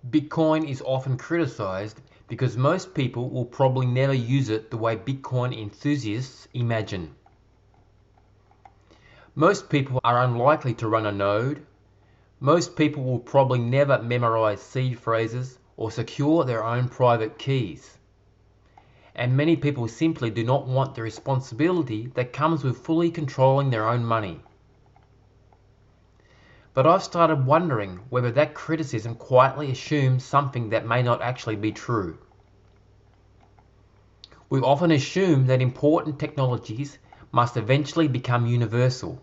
Bitcoin is often criticized because most people will probably never use it the way Bitcoin enthusiasts imagine. Most people are unlikely to run a node. Most people will probably never memorize seed phrases or secure their own private keys. And many people simply do not want the responsibility that comes with fully controlling their own money. But I've started wondering whether that criticism quietly assumes something that may not actually be true. We often assume that important technologies must eventually become universal.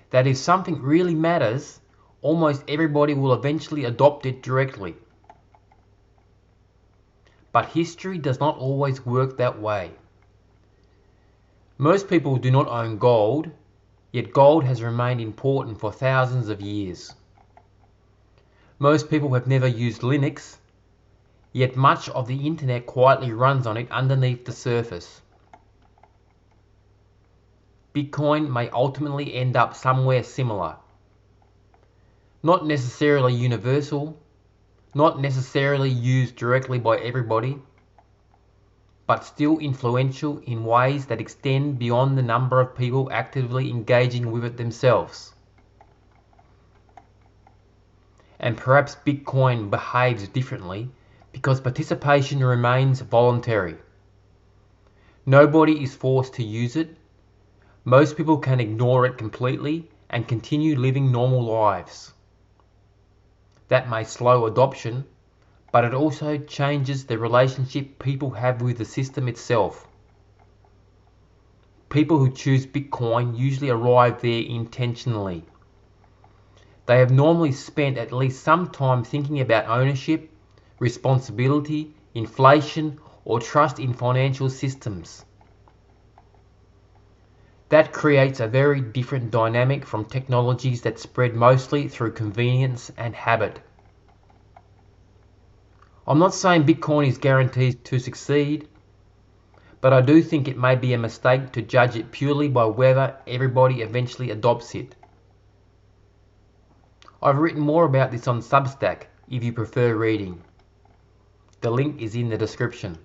That if something really matters, almost everybody will eventually adopt it directly. But history does not always work that way. Most people do not own gold, yet gold has remained important for thousands of years. Most people have never used Linux, yet much of the internet quietly runs on it underneath the surface. Bitcoin may ultimately end up somewhere similar. Not necessarily universal, not necessarily used directly by everybody, but still influential in ways that extend beyond the number of people actively engaging with it themselves. And perhaps Bitcoin behaves differently because participation remains voluntary. Nobody is forced to use it. Most people can ignore it completely and continue living normal lives. That may slow adoption, but it also changes the relationship people have with the system itself. People who choose Bitcoin usually arrive there intentionally. They have normally spent at least some time thinking about ownership, responsibility, inflation, or trust in financial systems. That creates a very different dynamic from technologies that spread mostly through convenience and habit. I'm not saying Bitcoin is guaranteed to succeed, but I do think it may be a mistake to judge it purely by whether everybody eventually adopts it. I've written more about this on Substack if you prefer reading. The link is in the description.